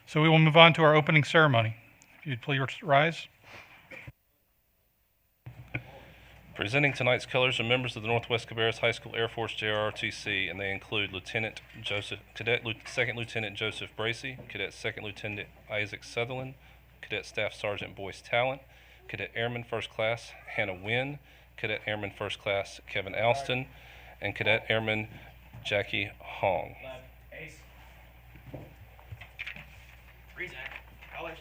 So we will move on to our opening ceremony. If you'd please rise. Presenting tonight's colors are members of the Northwest Cabarrus High School Air Force JROTC, and they include Second Lieutenant Joseph Bracey, Cadet Second Lieutenant Isaac Sutherland, Cadet Staff Sergeant Boyce Talent, Cadet Airman First Class Hannah Wynn, Cadet Airman First Class Kevin Alston, and Cadet Airman Jackie Hong. Colors.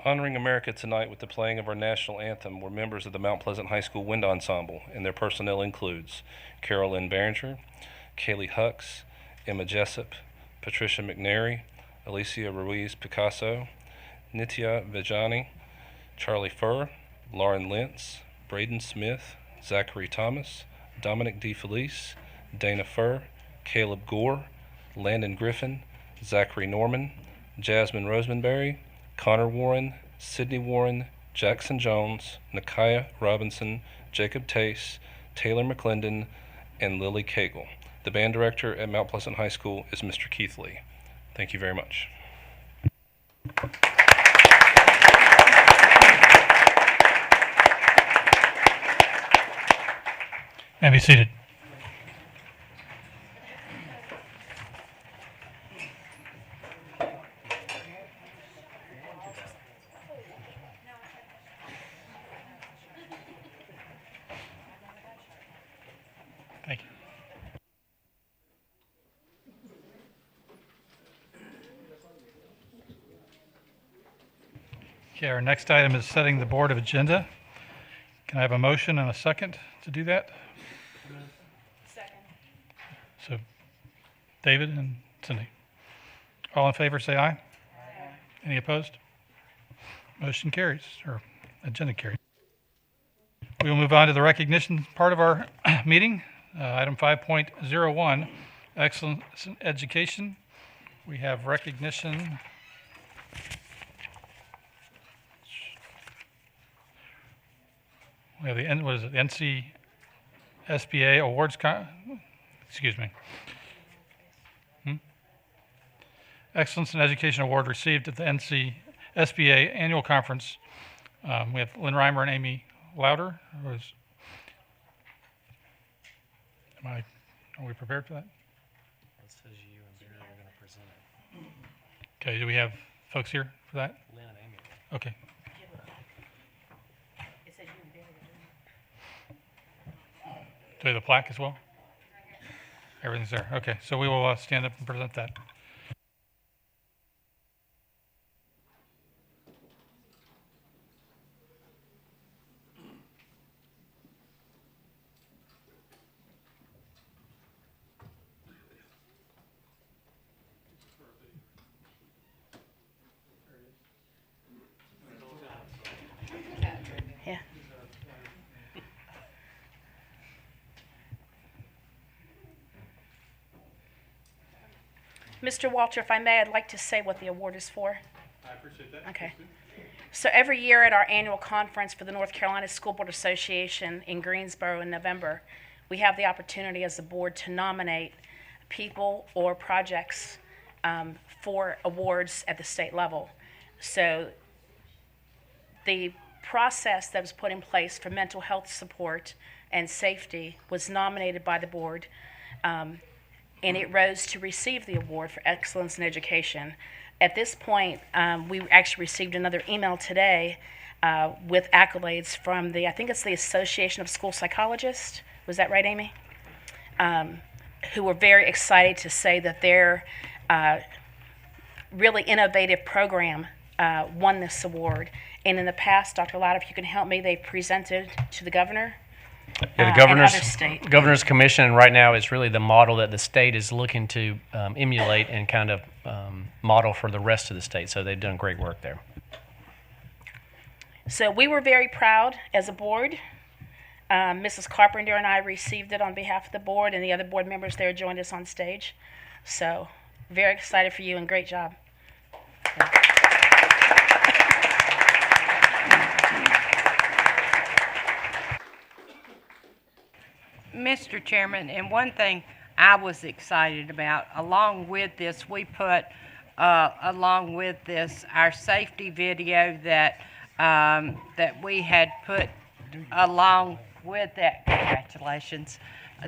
Honoring America tonight with the playing of our national anthem were members of the Mount Pleasant High School Wind Ensemble, and their personnel includes Carolyn Carpenter, Kaylee Hucks, Emma Jessup, Patricia McNary, Alicia Ruiz Picasso, Nitya Vijani, Charlie Furr, Lauren Lentz, Braden Smith, Zachary Thomas, Dominic DeFelice, Dana Furr, Caleb Gore, Landon Griffin, Zachary Norman, Jasmine Rosemanberry, Connor Warren, Sydney Warren, Jackson Jones, Nakiah Robinson, Jacob Tace, Taylor McClendon, and Lily Cagle. The band director at Mount Pleasant High School is Mr. Keith Lee. Thank you very much. And be seated. Thank you. Okay, our next item is setting the board of agenda. Can I have a motion and a second to do that? Second. So, David and Cindy. All in favor, say aye. Aye. Any opposed? Motion carries, or agenda carries. We will move on to the recognition part of our meeting. Item 5.01, Excellence in Education, we have recognition. We have the, what is it, NCSBA Awards, excuse me. Excellence in Education Award received at the NCSBA Annual Conference. We have Lynn Reimer and Amy Lowder. Are we prepared for that? It says you and Barry are going to present it. Okay, do we have folks here for that? Lynn and Amy. Okay. It says you and Barry are doing Do we have the plaque as well? Everything's there. Okay, so we will stand up and present that. Yeah. Mr. Walter, if I may, I'd like to say what the award is for. I appreciate that. Okay. So every year at our annual conference for the North Carolina School Board Association in Greensboro in November, we have the opportunity as a board to nominate people or projects for awards at the state level. So the process that was put in place for mental health support and safety was nominated by the board, and it rose to receive the award for excellence in education. At this point, we actually received another email today with accolades from the, I think it's the Association of School Psychologists. Was that right, Amy? Who were very excited to say that their really innovative program won this award. And in the past, Dr. Lowder, if you can help me, they presented to the governor. Yeah, the and other state. Governor's Commission right now is really the model that the state is looking to emulate and kind of model for the rest of the state. So they've done great work there. So we were very proud as a board. Mrs. Carpenter and I received it on behalf of the board, and the other board members there joined us on stage. So very excited for you, and great job. Mr. Chairman, and one thing I was excited about, along with this, we put, along with this, our safety video that, that we had put along with that, congratulations,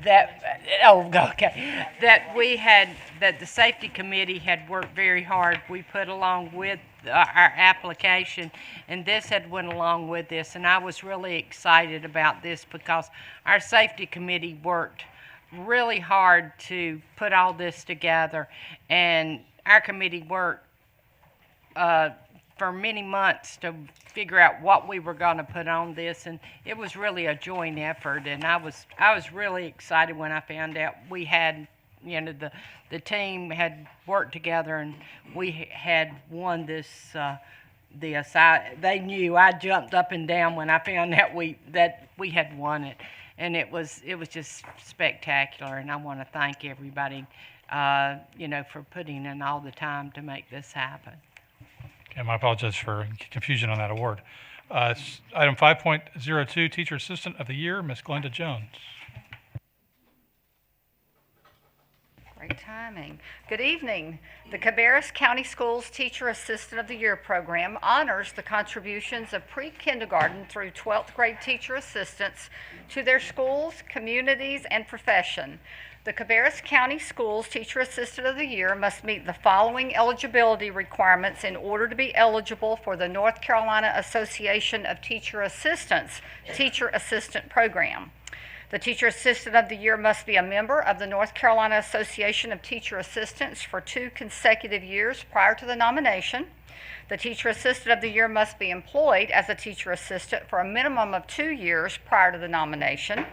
that, oh, okay, that we had, that the safety committee had worked very hard. We put along with our application, and this had went along with this, and I was really excited about this because our safety committee worked really hard to put all this together, and our committee worked for many months to figure out what we were going to put on this, and it was really a joint effort, and I was really excited when I found out we had, you know, the team had worked together and we had won this they knew. I jumped up and down when I found out that we had won it, and it was just spectacular, and I want to thank everybody you know, for putting in all the time to make this happen. Okay, my apologies for confusion on that award. Item 5.02, Teacher Assistant of the Year, Ms. Glenda Jones. Great timing. Good evening. The Cabarrus County Schools Teacher Assistant of the Year program honors the contributions of pre-kindergarten through 12th grade teacher assistants to their schools, communities, and profession. The Cabarrus County Schools Teacher Assistant of the Year must meet the following eligibility requirements in order to be eligible for the North Carolina Association of Teacher Assistants Teacher Assistant Program. The Teacher Assistant of the Year must be a member of the North Carolina Association of Teacher Assistants for 2 consecutive years prior to the nomination. The Teacher Assistant of the Year must be employed as a teacher assistant for a minimum of 2 years prior to the nomination.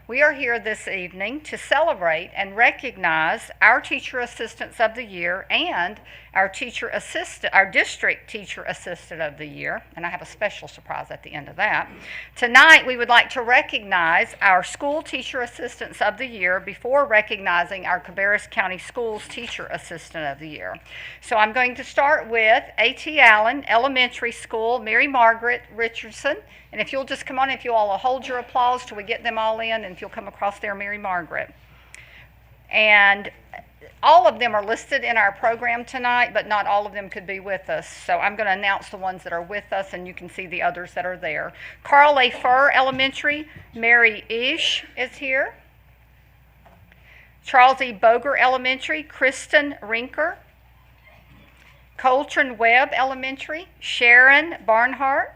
We are here this evening to celebrate and recognize our Teacher Assistants of the Year and our district teacher assistant of the year, and I have a special surprise at the end of that. Tonight, we would like to recognize our school teacher assistants of the year before recognizing our Cabarrus County Schools teacher assistant of the year. So I'm going to start with A.T. Allen Elementary School, Mary Margaret Richardson. And if you'll just come on, if you all will hold your applause till we get them all in, and if you'll come across there, Mary Margaret. And all of them are listed in our program tonight, but not all of them could be with us. So I'm going to announce the ones that are with us, and you can see the others that are there. Carl A. Furr Elementary, Mary Ish is here. Charles E. Boger Elementary, Kristen Rinker. Coltrane Webb Elementary, Sharon Barnhart.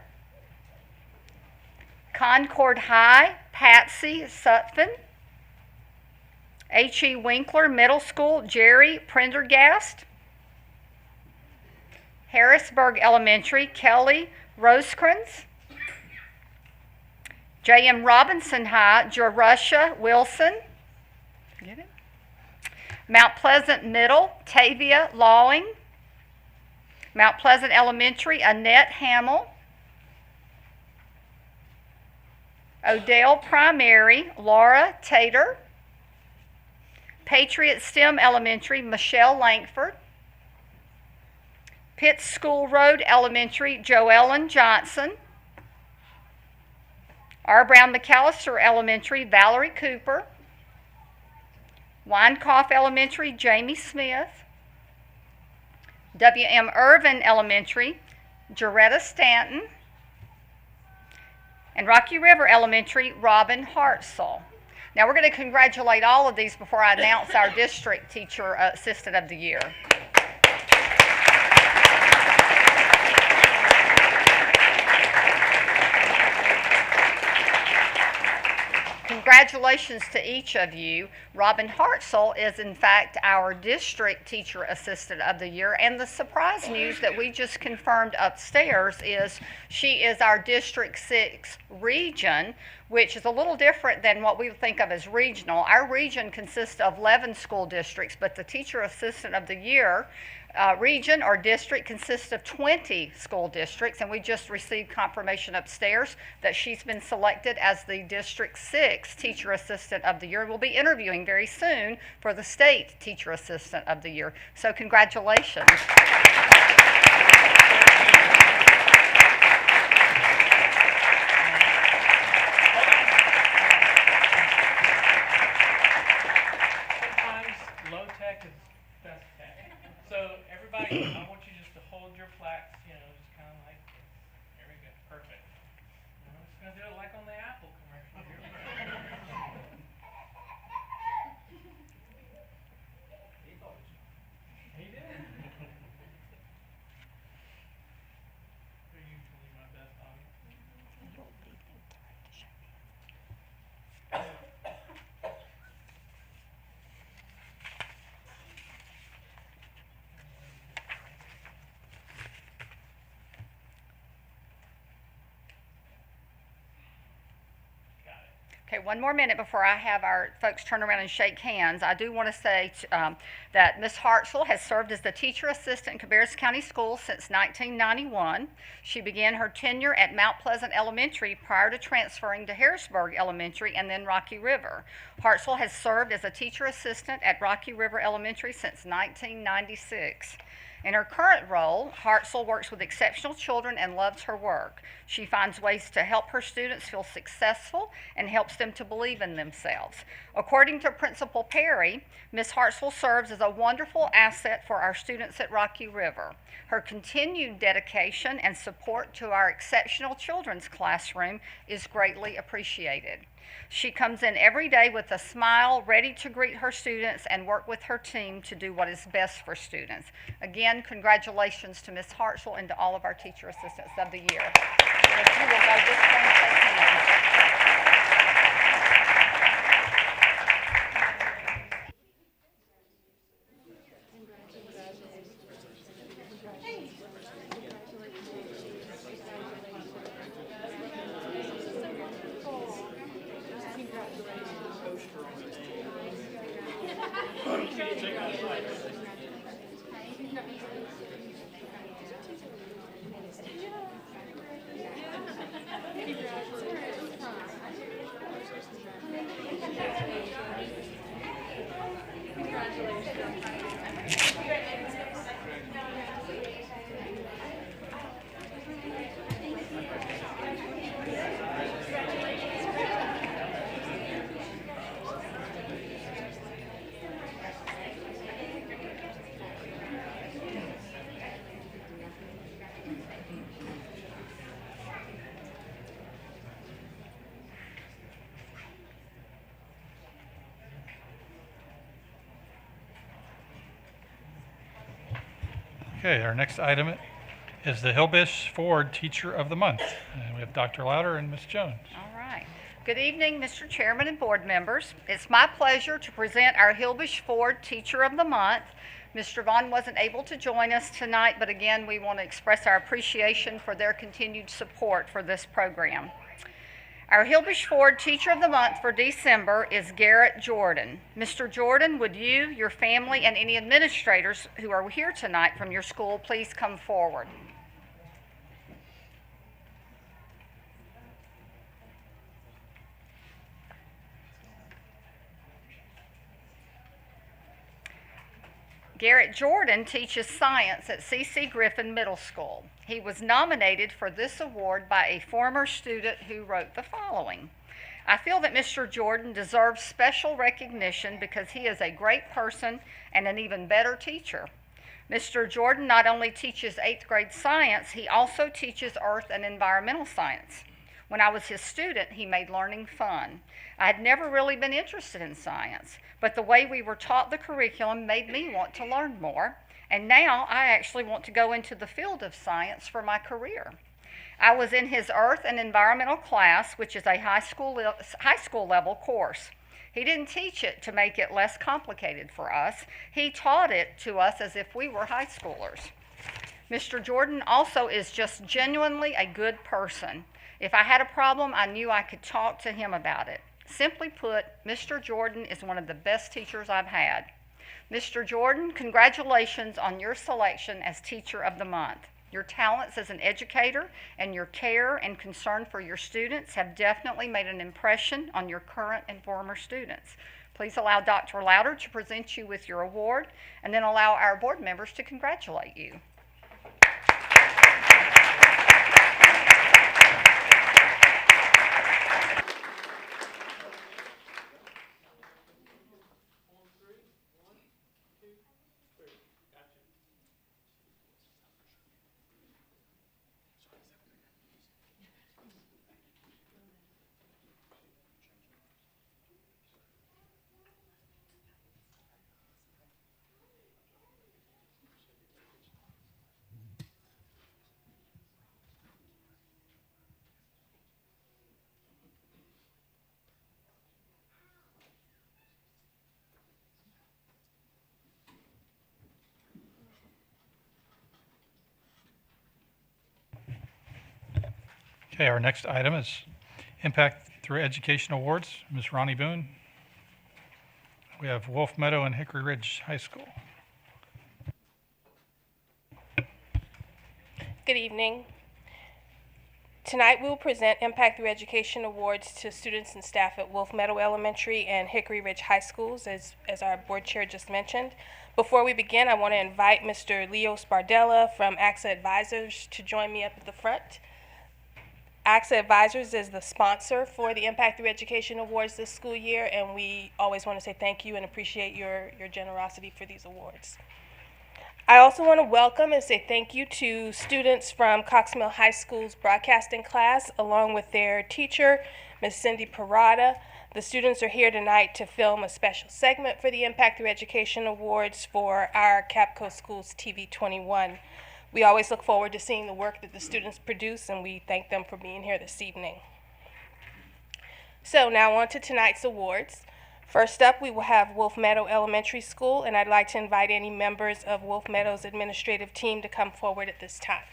Concord High, Patsy Sutphin. H.E. Winkler Middle School, Jerry Prendergast. Harrisburg Elementary, Kelly Rosecrans. J.M. Robinson High, Jerusha Wilson. Get it? Mount Pleasant Middle, Tavia Lawing. Mount Pleasant Elementary, Annette Hamill. Odell Primary, Laura Tater. Patriot STEM Elementary, Michelle Langford. Pitt School Road Elementary, Joellen Johnson. R. Brown McAllister Elementary, Valerie Cooper. Weinkoff Elementary, Jamie Smith. W.M. Irvin Elementary, Jaretta Stanton. And Rocky River Elementary, Robin Hartzell. Now we're going to congratulate all of these before I announce our district teacher assistant of the year. Congratulations to each of you. Robin Hartzell is in fact our district teacher assistant of the year, and the surprise news that we just confirmed upstairs is she is our District 6 region, which is a little different than what we think of as regional. Our region consists of 11 school districts, but the teacher assistant of the year region or district consists of 20 school districts, and we just received confirmation upstairs that she's been selected as the District 6 Teacher Assistant of the Year. We'll be interviewing very soon for the State Teacher Assistant of the Year. So congratulations. I want you just to hold your plaques, just kind of like this. Here we go. Perfect. I'm just going to do it like on the Apple commercial. Here we go. He did. They're usually my best audience. Okay, one more minute before I have our folks turn around and shake hands. I do want to say that Ms. Hartzell has served as the teacher assistant in Cabarrus County Schools since 1991. She began her tenure at Mount Pleasant Elementary prior to transferring to Harrisburg Elementary and then Rocky River. Hartzell has served as a teacher assistant at Rocky River Elementary since 1996. In her current role, Hartzell works with exceptional children and loves her work. She finds ways to help her students feel successful and helps them to believe in themselves. According to Principal Perry, Ms. Hartzell serves as a wonderful asset for our students at Rocky River. Her continued dedication and support to our exceptional children's classroom is greatly appreciated. She comes in every day with a smile, ready to greet her students and work with her team to do what is best for students. Again, congratulations to Ms. Hartzell and to all of our teacher assistants of the year. If you will go this way and shake hands. Okay, our next item is the Hilbish Ford Teacher of the Month. And we have Dr. Lowder and Ms. Jones. All right. Good evening, Mr. Chairman and board members. It's my pleasure to present our Hilbish Ford Teacher of the Month. Mr. Vaughn wasn't able to join us tonight, but again, we want to express our appreciation for their continued support for this program. Our Hilbish Ford Teacher of the Month for December is Garrett Jordan. Mr. Jordan, would you, your family, and any administrators who are here tonight from your school please come forward? Garrett Jordan teaches science at C.C. Griffin Middle School. He was nominated for this award by a former student who wrote the following: I feel that Mr. Jordan deserves special recognition because he is a great person and an even better teacher. Mr. Jordan not only teaches 8th grade science, he also teaches earth and environmental science. When I was his student, he made learning fun. I had never really been interested in science, but the way we were taught the curriculum made me want to learn more, and now I actually want to go into the field of science for my career. I was in his earth and environmental class, which is a high school level course. He didn't teach it to make it less complicated for us. He taught it to us as if we were high schoolers. Mr. Jordan also is just genuinely a good person. If I had a problem, I knew I could talk to him about it. Simply put, Mr. Jordan is one of the best teachers I've had. Mr. Jordan, congratulations on your selection as Teacher of the Month. Your talents as an educator and your care and concern for your students have definitely made an impression on your current and former students. Please allow Dr. Lowder to present you with your award, and then allow our board members to congratulate you. Okay, our next item is Impact Through Education Awards. Ms. Ronnie Boone. We have Wolf Meadow and Hickory Ridge High School. Good evening. Tonight we will present Impact Through Education Awards to students and staff at Wolf Meadow Elementary and Hickory Ridge High Schools, as our board chair just mentioned. Before we begin, I want to invite Mr. Leo Spardella from AXA Advisors to join me up at the front. AXA Advisors is the sponsor for the Impact Through Education Awards this school year, and we always want to say thank you and appreciate your generosity for these awards. I also want to welcome and say thank you to students from Cox Mill High School's broadcasting class, along with their teacher, Ms. Cindy Parada. The students are here tonight to film a special segment for the Impact Through Education Awards for our Capco Schools TV 21. We always look forward to seeing the work that the students produce, and we thank them for being here this evening. So now on to tonight's awards. First up, we will have Wolf Meadow Elementary School, and I'd like to invite any members of Wolf Meadow's administrative team to come forward at this time.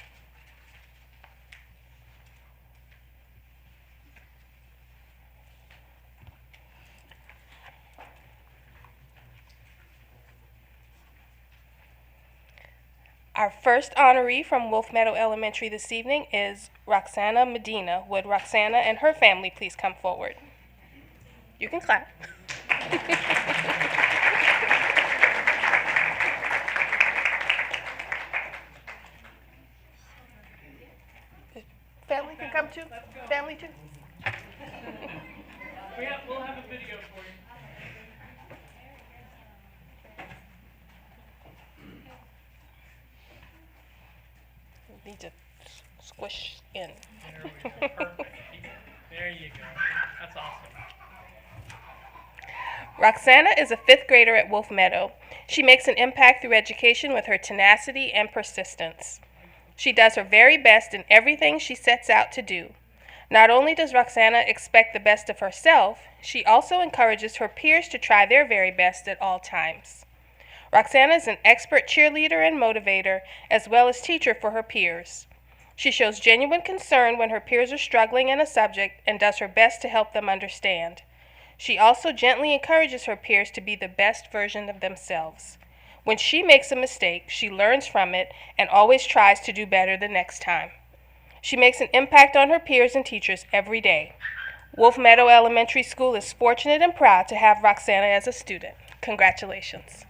Our first honoree from Wolf Meadow Elementary this evening is Roxana Medina. Would Roxana and her family please come forward? You can clap. Family can come too? Family too? We'll have a video for you. Need to squish in. There we go. Perfect. There you go. That's awesome. Roxana is a 5th grader at Wolf Meadow. She makes an impact through education with her tenacity and persistence. She does her very best in everything she sets out to do. Not only does Roxana expect the best of herself, she also encourages her peers to try their very best at all times. Roxana is an expert cheerleader and motivator, as well as teacher for her peers. She shows genuine concern when her peers are struggling in a subject and does her best to help them understand. She also gently encourages her peers to be the best version of themselves. When she makes a mistake, she learns from it and always tries to do better the next time. She makes an impact on her peers and teachers every day. Wolf Meadow Elementary School is fortunate and proud to have Roxana as a student. Congratulations.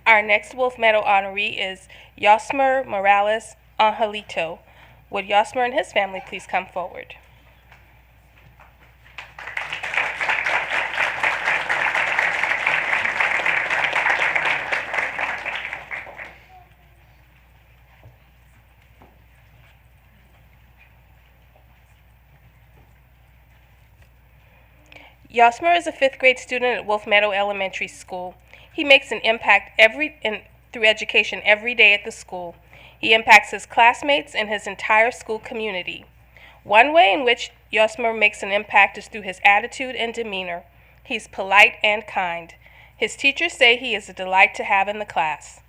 Our next Wolf Meadow honoree is Yosmer Morales Angelito. Would Yosmer and his family please come forward? Yosmer is a 5th grade student at Wolf Meadow Elementary School. He makes an impact through education every day at the school. He impacts his classmates and his entire school community. One way in which Yosmer makes an impact is through his attitude and demeanor. He's polite and kind. His teachers say he is a delight to have in the class.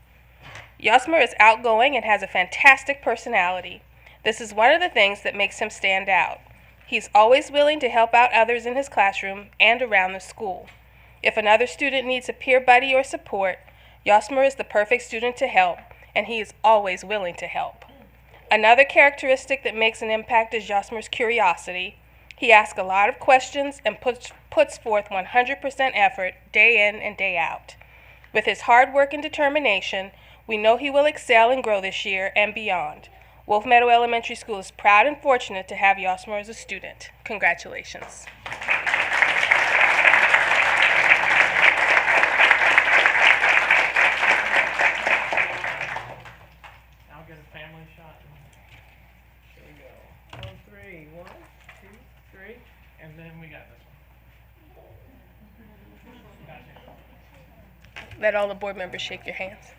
Yosmer is outgoing and has a fantastic personality. This is one of the things that makes him stand out. He's always willing to help out others in his classroom and around the school. If another student needs a peer buddy or support, Yosmer is the perfect student to help, and he is always willing to help. Another characteristic that makes an impact is Yosmer's curiosity. He asks a lot of questions and puts forth 100% effort day in and day out. With his hard work and determination, we know he will excel and grow this year and beyond. Wolf Meadow Elementary School is proud and fortunate to have Yosmer as a student. Congratulations. I'll get a family shot. Here we go. 1, 3. 1, 2, 3. And then we got this one. Gotcha. Let all the board members shake your hands.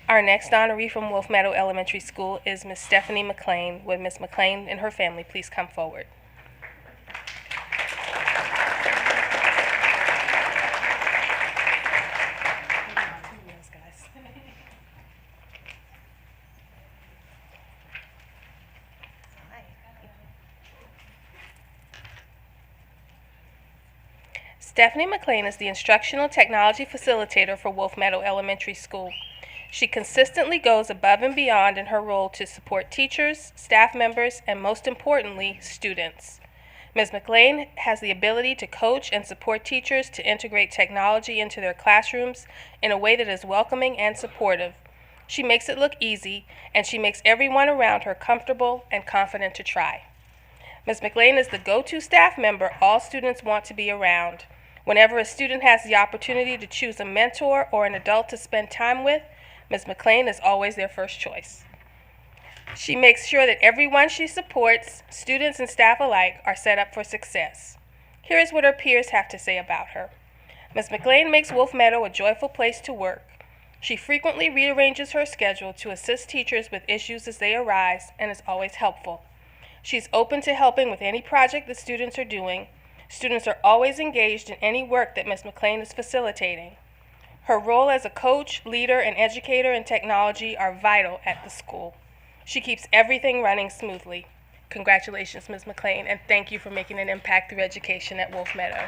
Our next honoree from Wolf Meadow Elementary School is Miss Stephanie McLean. Would Miss McLean and her family please come forward? Stephanie McLean is the Instructional Technology Facilitator for Wolf Meadow Elementary School. She consistently goes above and beyond in her role to support teachers, staff members, and most importantly, students. Ms. McLean has the ability to coach and support teachers to integrate technology into their classrooms in a way that is welcoming and supportive. She makes it look easy, and she makes everyone around her comfortable and confident to try. Ms. McLean is the go-to staff member all students want to be around. Whenever a student has the opportunity to choose a mentor or an adult to spend time with, Ms. McLean is always their first choice. She makes sure that everyone she supports, students and staff alike, are set up for success. Here is what her peers have to say about her. Ms. McLean makes Wolf Meadow a joyful place to work. She frequently rearranges her schedule to assist teachers with issues as they arise and is always helpful. She's open to helping with any project the students are doing. Students are always engaged in any work that Ms. McLean is facilitating. Her role as a coach, leader, and educator in technology are vital at the school. She keeps everything running smoothly. Congratulations, Ms. McLean, and thank you for making an impact through education at Wolf Meadow.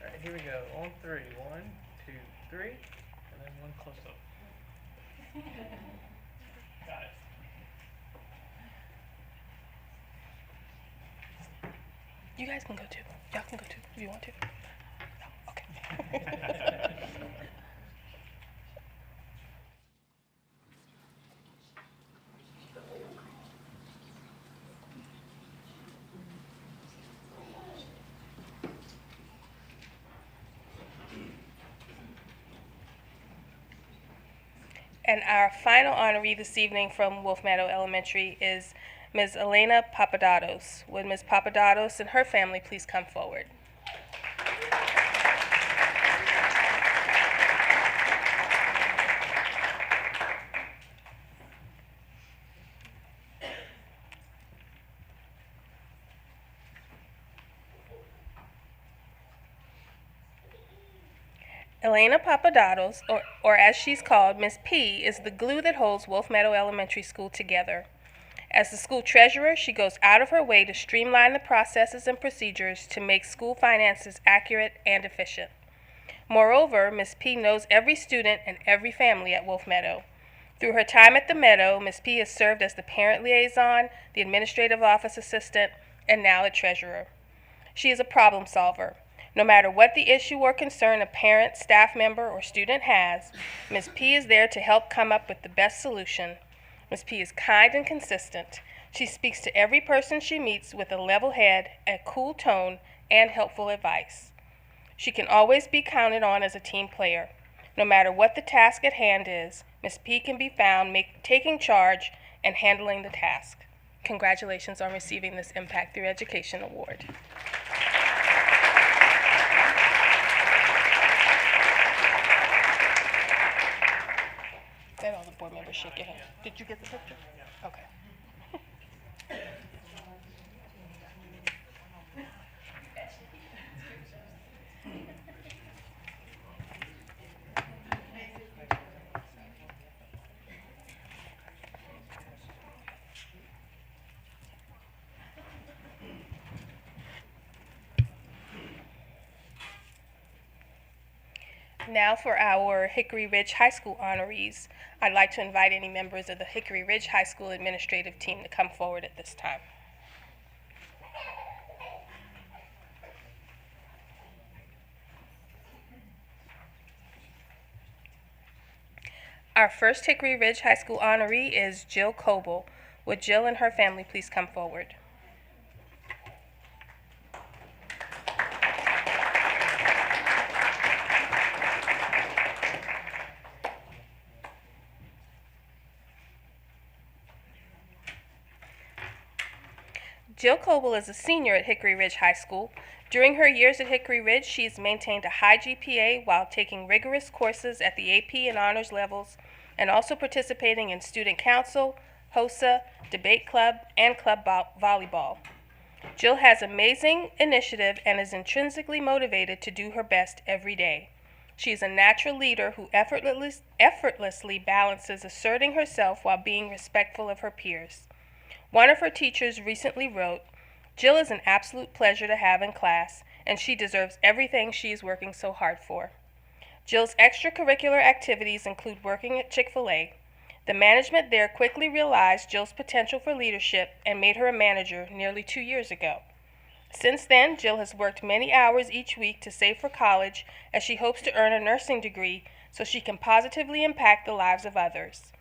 All right, here we go. On three. 1, 2, 3, and then one close up. Got it. You guys can go too. Y'all can go too if you want to. No? Okay. And our final honoree this evening from Wolf Meadow Elementary is Ms. Elena Papadopoulos. Would Ms. Papadopoulos and her family please come forward? Elena Papadopoulos, or as she's called, Miss P, is the glue that holds Wolf Meadow Elementary School together. As the school treasurer, she goes out of her way to streamline the processes and procedures to make school finances accurate and efficient. Moreover, Miss P knows every student and every family at Wolf Meadow. Through her time at the Meadow, Miss P has served as the parent liaison, the administrative office assistant, and now a treasurer. She is a problem solver. No matter what the issue or concern a parent, staff member, or student has, Ms. P is there to help come up with the best solution. Ms. P is kind and consistent. She speaks to every person she meets with a level head, a cool tone, and helpful advice. She can always be counted on as a team player. No matter what the task at hand is, Ms. P can be found taking charge and handling the task. Congratulations on receiving this Impact Through Education Award. Let all the board members shake your hand. Did you get the picture? Okay. Now for our Hickory Ridge High School honorees. I'd like to invite any members of the Hickory Ridge High School administrative team to come forward at this time. Our first Hickory Ridge High School honoree is Jill Coble. Would Jill and her family please come forward? Jill Coble is a senior at Hickory Ridge High School. During her years at Hickory Ridge, she has maintained a high GPA while taking rigorous courses at the AP and honors levels and also participating in student council, HOSA, debate club, and club volleyball. Jill has amazing initiative and is intrinsically motivated to do her best every day. She is a natural leader who effortlessly balances asserting herself while being respectful of her peers. One of her teachers recently wrote, "Jill is an absolute pleasure to have in class, and she deserves everything she is working so hard for." Jill's extracurricular activities include working at Chick-fil-A. The management there quickly realized Jill's potential for leadership and made her a manager nearly 2 years ago. Since then, Jill has worked many hours each week to save for college as she hopes to earn a nursing degree so she can positively impact the lives of others.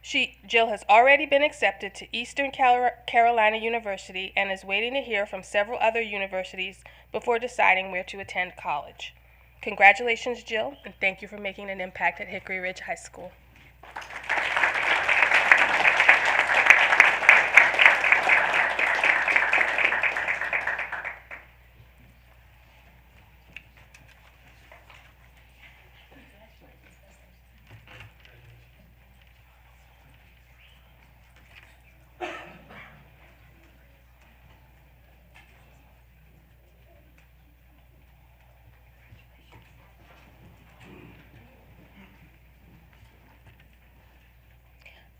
Jill has already been accepted to Eastern Carolina University and is waiting to hear from several other universities before deciding where to attend college. Congratulations, Jill, and thank you for making an impact at Hickory Ridge High School.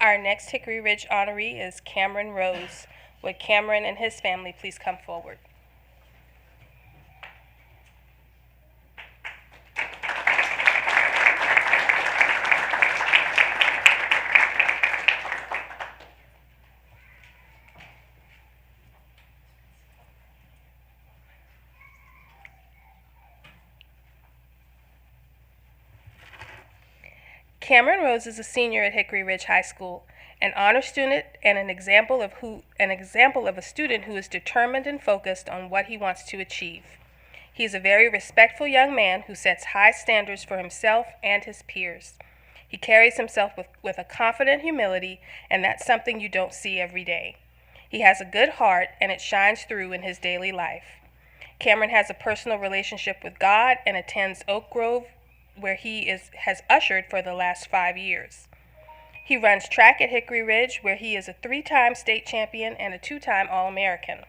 Our next Hickory Ridge honoree is Cameron Rose. Would Cameron and his family please come forward? Cameron Rose is a senior at Hickory Ridge High School, an honor student and an example of a student who is determined and focused on what he wants to achieve. He is a very respectful young man who sets high standards for himself and his peers. He carries himself with a confident humility, and that's something you don't see every day. He has a good heart, and it shines through in his daily life. Cameron has a personal relationship with God and attends Oak Grove, where he has ushered for the last 5 years. He runs track at Hickory Ridge, where he is a 3-time state champion and a 2-time All-American.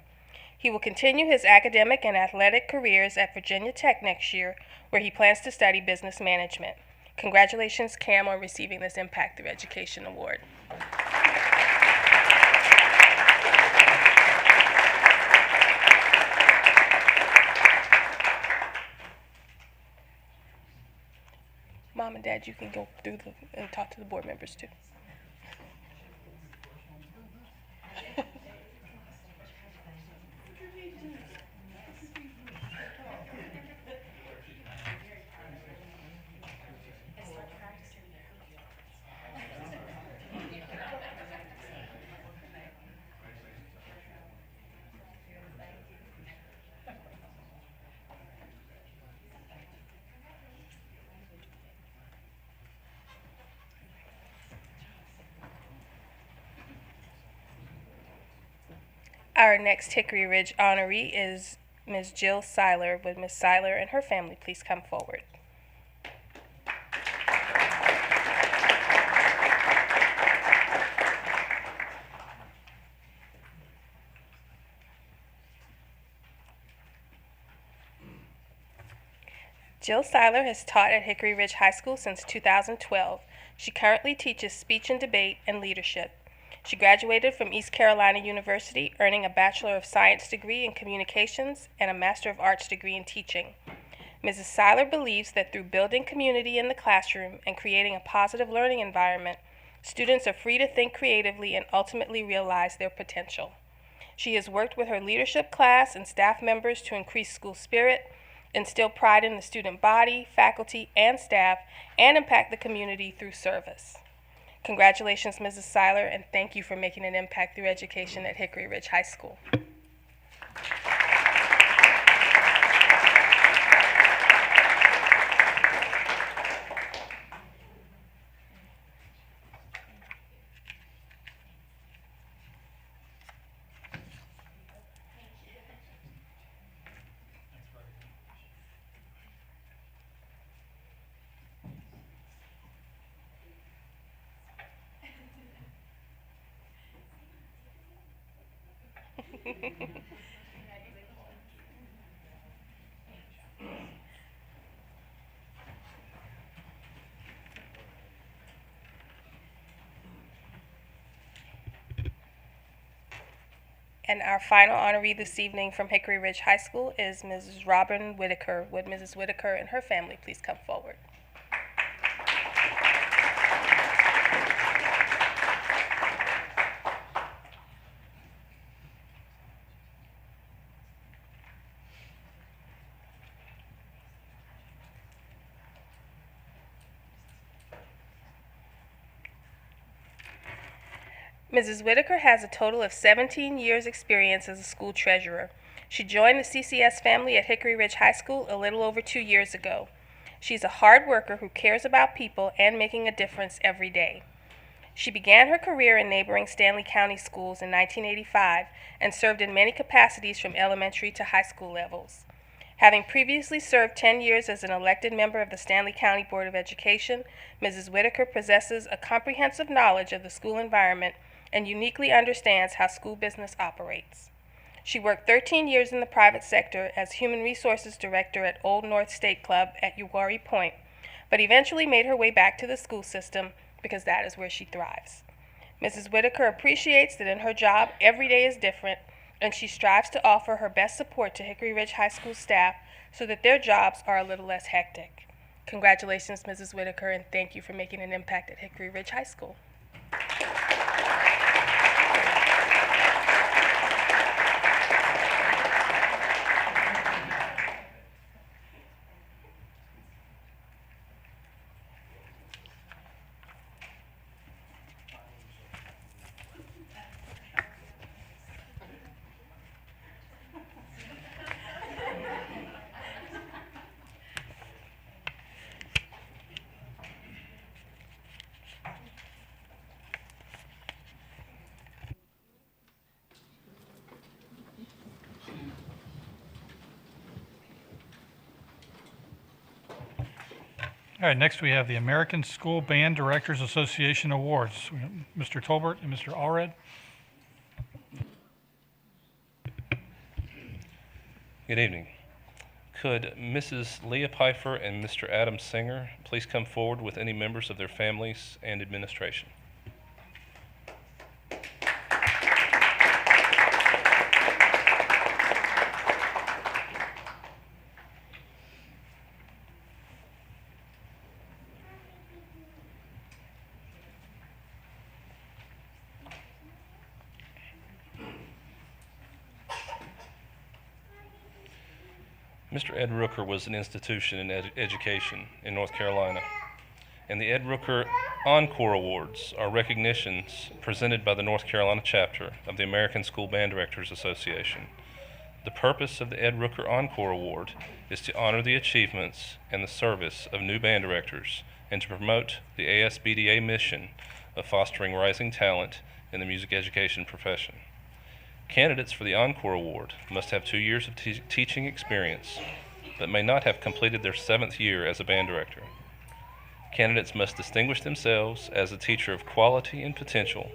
He will continue his academic and athletic careers at Virginia Tech next year, where he plans to study business management. Congratulations, Cam, on receiving this Impact Through Education Award. Mom and Dad, you can go through and talk to the board members too. Our next Hickory Ridge honoree is Ms. Jill Seiler. Would Ms. Seiler and her family please come forward? Jill Seiler has taught at Hickory Ridge High School since 2012. She currently teaches speech and debate and leadership. She graduated from East Carolina University, earning a Bachelor of Science degree in Communications and a Master of Arts degree in Teaching. Mrs. Seiler believes that through building community in the classroom and creating a positive learning environment, students are free to think creatively and ultimately realize their potential. She has worked with her leadership class and staff members to increase school spirit, instill pride in the student body, faculty, and staff, and impact the community through service. Congratulations, Mrs. Seiler, and thank you for making an impact through education at Hickory Ridge High School. And our final honoree this evening from Hickory Ridge High School is Mrs. Robin Whitaker. Would Mrs. Whitaker and her family please come forward? Mrs. Whitaker has a total of 17 years' experience as a school treasurer. She joined the CCS family at Hickory Ridge High School a little over 2 years ago. She's a hard worker who cares about people and making a difference every day. She began her career in neighboring Stanley County schools in 1985 and served in many capacities from elementary to high school levels. Having previously served 10 years as an elected member of the Stanley County Board of Education, Mrs. Whitaker possesses a comprehensive knowledge of the school environment and uniquely understands how school business operates. She worked 13 years in the private sector as Human Resources Director at Old North State Club at Uwharrie Point, but eventually made her way back to the school system because that is where she thrives. Mrs. Whitaker appreciates that in her job, every day is different, and she strives to offer her best support to Hickory Ridge High School staff so that their jobs are a little less hectic. Congratulations, Mrs. Whitaker, and thank you for making an impact at Hickory Ridge High School. All right, next we have the American School Band Directors Association Awards. We have Mr. Tolbert and Mr. Allred. Good evening. Could Mrs. Leah Pfeiffer and Mr. Adam Singer please come forward with any members of their families and administration? Mr. Ed Rooker was an institution in education in North Carolina, and the Ed Rooker Encore Awards are recognitions presented by the North Carolina chapter of the American School Band Directors Association. The purpose of the Ed Rooker Encore Award is to honor the achievements and the service of new band directors and to promote the ASBDA mission of fostering rising talent in the music education profession. Candidates for the Encore Award must have 2 years of teaching experience, but may not have completed their 7th year as a band director. Candidates must distinguish themselves as a teacher of quality and potential,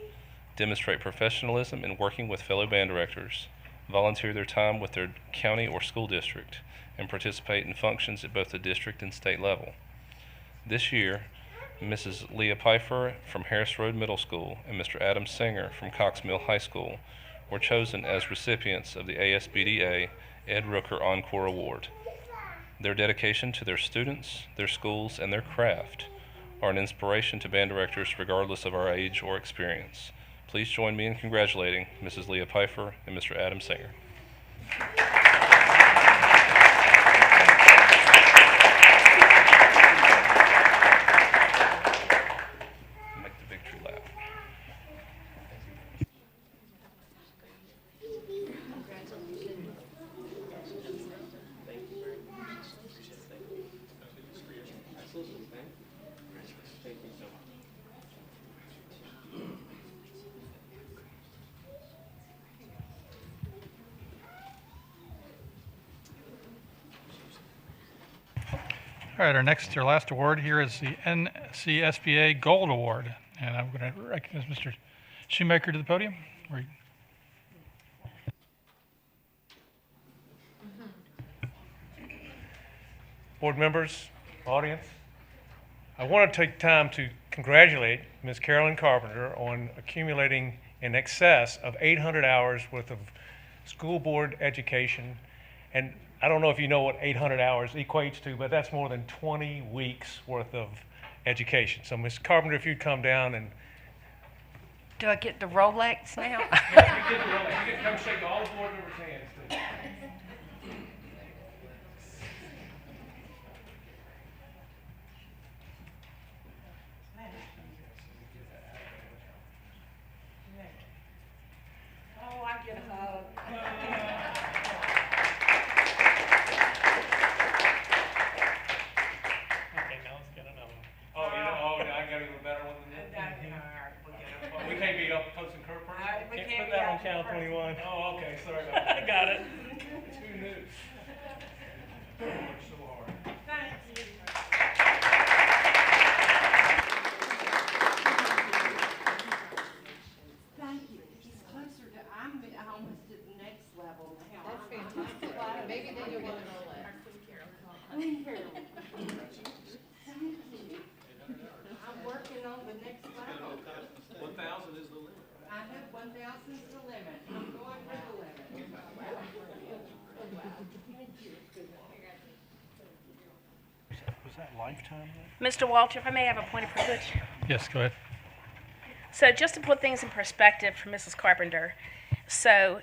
demonstrate professionalism in working with fellow band directors, volunteer their time with their county or school district, and participate in functions at both the district and state level. This year, Mrs. Leah Pfeiffer from Harris Road Middle School and Mr. Adam Singer from Cox Mill High School were chosen as recipients of the ASBDA Ed Rooker Encore Award. Their dedication to their students, their schools, and their craft are an inspiration to band directors regardless of our age or experience. Please join me in congratulating Mrs. Leah Pfeiffer and Mr. Adam Singer. Make the victory lap. All right, our last award here is the NCSBA Gold Award. And I'm going to recognize Mr. Shoemaker to the podium. Board members, audience, I want to take time to congratulate Ms. Carolyn Carpenter on accumulating in excess of 800 hours worth of school board education. And I don't know if you know what 800 hours equates to, but that's more than 20 weeks worth of education. So Ms. Carpenter, if you'd come down and... Do I get the Rolex now? Yeah, you get the Rolex. You get to come shake all the board members' hands, too. Oh, I get a hug. Okay, now let's get another one. Oh, yeah, oh, I got even better one than that. We can't be up close and personal. Can't put that on channel 21. Oh, okay, sorry about that. I got it. Who knew? Worked so hard. Thank you. Thank you. It's closer to, I'm almost at the next level now. That's fantastic. Maybe then you'll get a Rolex. Thank you. I'm working on the next level. 1,000 is the 1,000's the limit. I'm going for the limit. Was that lifetime? Mr. Walter, if I may have a point of privilege. Yes, go ahead. So just to put things in perspective for Mrs. Carpenter, so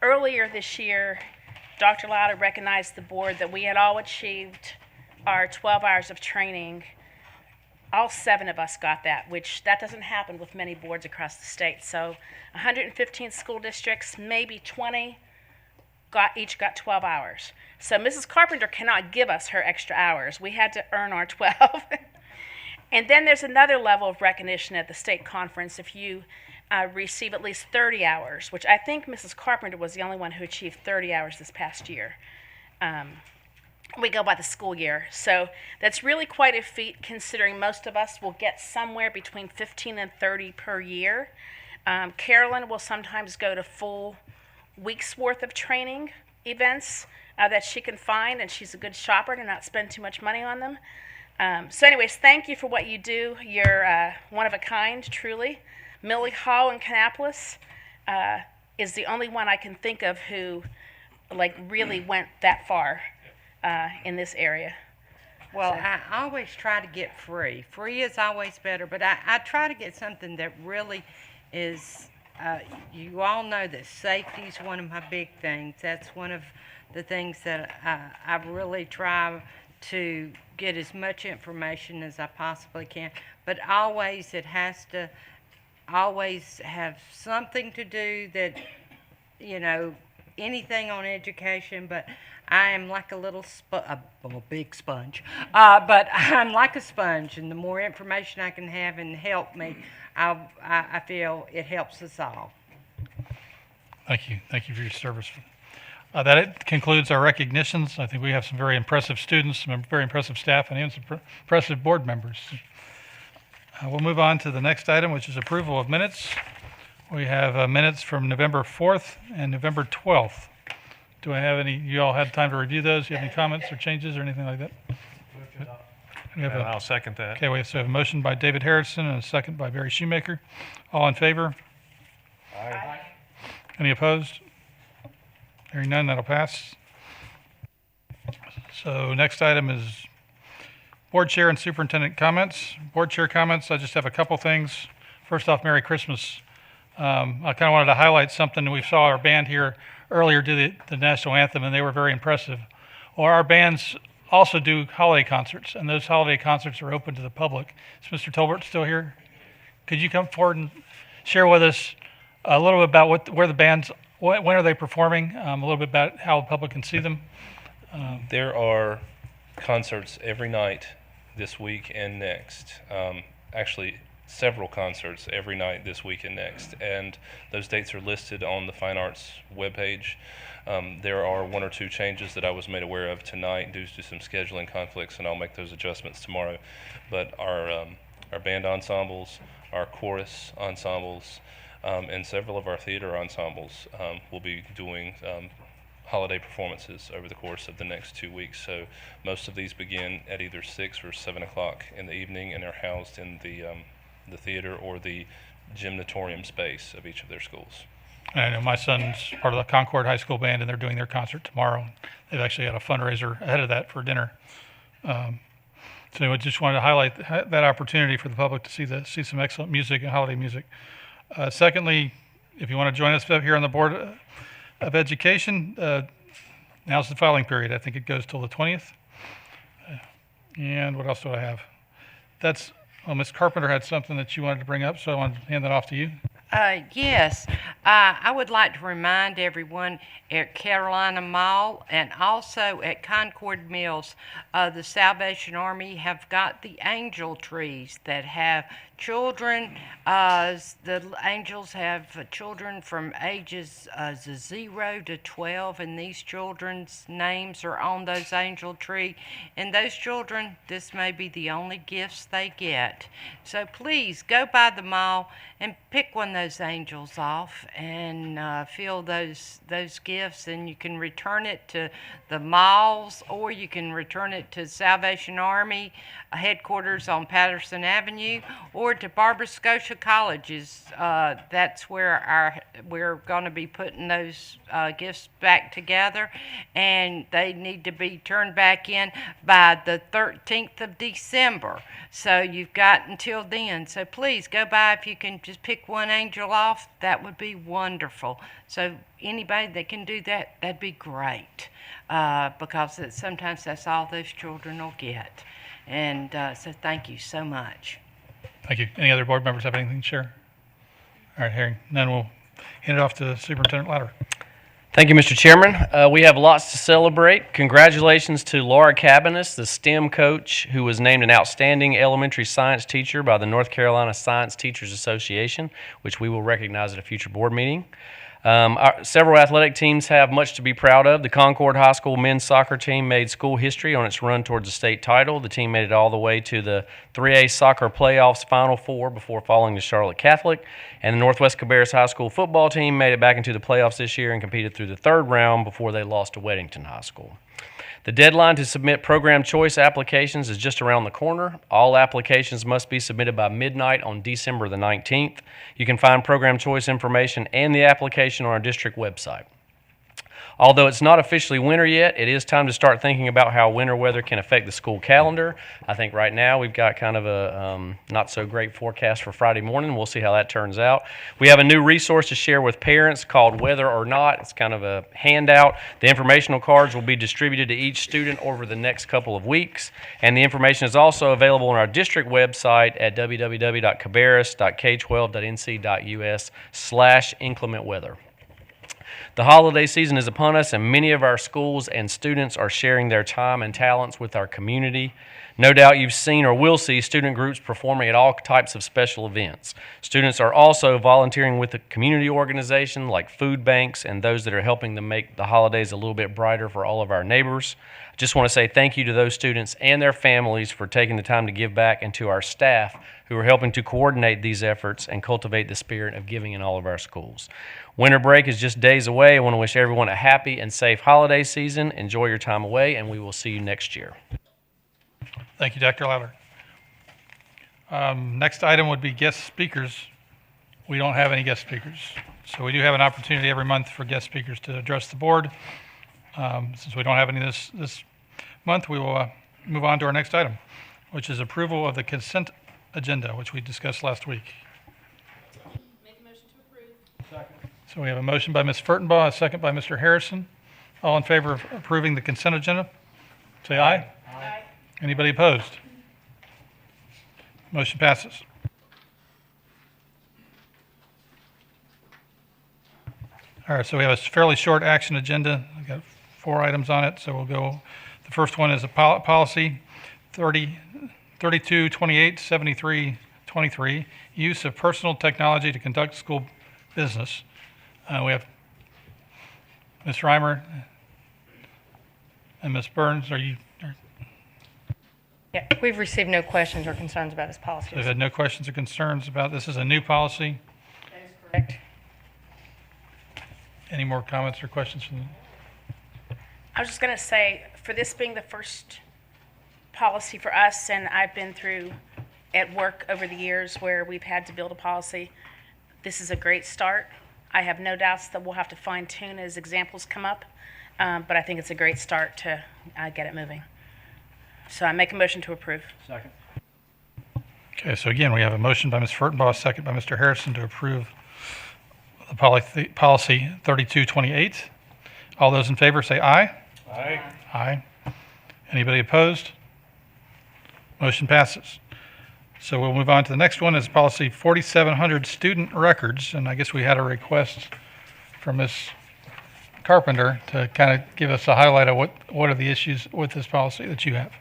earlier this year, Dr. Lowder recognized the board that we had all achieved our 12 hours of training. All 7 of us got that, which that doesn't happen with many boards across the state. So 115 school districts, maybe 20, each got 12 hours. So Mrs. Carpenter cannot give us her extra hours. We had to earn our 12. And then there's another level of recognition at the state conference if you receive at least 30 hours, which I think Mrs. Carpenter was the only one who achieved 30 hours this past year. We go by the school year. So that's really quite a feat considering most of us will get somewhere between 15 and 30 per year. Carolyn will sometimes go to full week's worth of training events that she can find, and she's a good shopper to not spend too much money on them. So anyways, thank you for what you do. You're one of a kind, truly. Millie Hall in Kannapolis is the only one I can think of who really went that far in this area. Well, I always try to get free. Free is always better, but I try to get something that really is, you all know that safety is one of my big things. That's one of the things that I really try to get as much information as I possibly can. But always it has to always have something to do that, anything on education, but I am like a little big sponge. But I'm like a sponge, and the more information I can have and help me, I feel it helps us all. Thank you. Thank you for your service. That concludes our recognitions. I think we have some very impressive students, some very impressive staff, and even some impressive board members. We'll move on to the next item, which is approval of minutes. We have minutes from November 4th and November 12th. Do I have any, you all had time to review those? Do you have any comments or changes or anything like that? I'll second that. Okay, we have a motion by David Harrison and a second by Barry Shoemaker. All in favor? Aye. Any opposed? Hearing none, that'll pass. So next item is board chair and superintendent comments. Board chair comments, I just have a couple things. First off, Merry Christmas. I kind of wanted to highlight something. We saw our band here earlier do the national anthem, and they were very impressive. Or our bands also do holiday concerts, and those holiday concerts are open to the public. Is Mr. Tolbert still here? Could you come forward and share with us a little bit about where the bands, when are they performing, a little bit about how the public can see them? There are concerts every night this week and next. Actually, several concerts every night this week and next, and those dates are listed on the Fine Arts webpage. There are 1 or 2 changes that I was made aware of tonight due to some scheduling conflicts, and I'll make those adjustments tomorrow. But our band ensembles, our chorus ensembles, and several of our theater ensembles will be doing holiday performances over the course of the next 2 weeks. So most of these begin at either 6 or 7 o'clock in the evening and are housed in the theater or the gymnatorium space of each of their schools. I know my son's part of the Concord High School band, and they're doing their concert tomorrow. They've actually had a fundraiser ahead of that for dinner. So I just wanted to highlight that opportunity for the public to see some excellent music and holiday music. Secondly, if you want to join us up here on the Board of Education, now's the filing period. I think it goes till the 20th. And what else do I have? Ms. Carpenter had something that you wanted to bring up, so I wanted to hand that off to you. Yes, I would like to remind everyone at Carolina Mall and also at Concord Mills, the Salvation Army have got the angel trees that have children. The angels have children from ages 0 to 12, and these children's names are on those angel tree. And those children, this may be the only gifts they get. So please go by the mall and pick one of those angels off and fill those gifts, and you can return it to the malls, or you can return it to Salvation Army headquarters on Patterson Avenue, or to Barbara Scotia Colleges. That's where we're going to be putting those gifts back together, and they need to be turned back in by the 13th of December. So you've got until then. So please go by. If you can just pick one angel off, that would be wonderful. So anybody that can do that, that'd be great, because sometimes that's all those children will get. And so thank you so much. Thank you. Any other board members have anything to share? All right, hearing none, we'll hand it off to Superintendent Lowder. Thank you, Mr. Chairman. We have lots to celebrate. Congratulations to Laura Cabarrus, the STEM coach who was named an outstanding elementary science teacher by the North Carolina Science Teachers Association, which we will recognize at a future board meeting. Several athletic teams have much to be proud of. The Concord High School men's soccer team made school history on its run towards the state title. The team made it all the way to the 3A soccer playoffs Final Four before falling to Charlotte Catholic. And the Northwest Cabarrus High School football team made it back into the playoffs this year and competed through the third round before they lost to Weddington High School. The deadline to submit program choice applications is just around the corner. All applications must be submitted by midnight on December the 19th. You can find program choice information and the application on our district website. Although it's not officially winter yet, it is time to start thinking about how winter weather can affect the school calendar. I think right now we've got kind of a not so great forecast for Friday morning. We'll see how that turns out. We have a new resource to share with parents called Weather or Not. It's kind of a handout. The informational cards will be distributed to each student over the next couple of weeks. And the information is also available on our district website at www.cabarrus.k12.nc.us/inclement weather. The holiday season is upon us, and many of our schools and students are sharing their time and talents with our community. No doubt you've seen or will see student groups performing at all types of special events. Students are also volunteering with the community organization like food banks and those that are helping to make the holidays a little bit brighter for all of our neighbors. I just want to say thank you to those students and their families for taking the time to give back, and to our staff who are helping to coordinate these efforts and cultivate the spirit of giving in all of our schools. Winter break is just days away. I want to wish everyone a happy and safe holiday season. Enjoy your time away, and we will see you next year. Thank you, Dr. Lowder. Next item would be guest speakers. We don't have any guest speakers. So we do have an opportunity every month for guest speakers to address the board. Since we don't have any this month, we will move on to our next item, which is approval of the consent agenda, which we discussed last week. Make a motion to approve. Second. So we have a motion by Ms. Furtenbaugh, a second by Mr. Harrison. All in favor of approving the consent agenda, say aye. Aye. Anybody opposed? Motion passes. All right, so we have a fairly short action agenda. We've got 4 items on it, so we'll go. The first one is a policy 3228, 7323, use of personal technology to conduct school business. We have Ms. Reimer and Ms. Burns. Yeah, we've received no questions or concerns about this policy. We've had no questions or concerns about this. Is a new policy. That is correct. Any more comments or questions from them? I was just going to say, for this being the first policy for us, and I've been through at work over the years where we've had to build a policy, this is a great start. I have no doubts that we'll have to fine tune as examples come up, but I think it's a great start to get it moving. So I make a motion to approve. Second. Okay, so again, we have a motion by Ms. Furtenbaugh, second by Mr. Harrison to approve the policy 3228. All those in favor say aye. Aye. Aye. Anybody opposed? Motion passes. So we'll move on to the next one, is policy 4700, student records. And I guess we had a request from Ms. Carpenter to kind of give us a highlight of what are the issues with this policy that you have.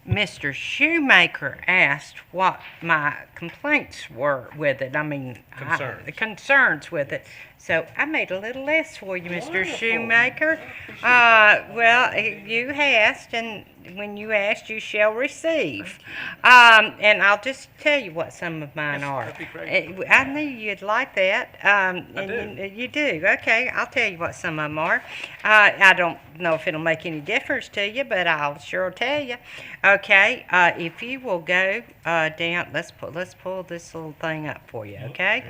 Mr. Shoemaker asked what my complaints were with it. I mean, Concerns. the concerns with it. So I made a little less for you, Mr. Shoemaker. Well, you asked, and when you asked, you shall receive. And I'll just tell you what some of mine are. That'd be great. I knew you'd like that. And do. You do. Okay, I'll tell you what some of them are. I don't know if it'll make any difference to you, but I'll sure tell you. Okay, if you will go down, let's pull this little thing up for you. Okay.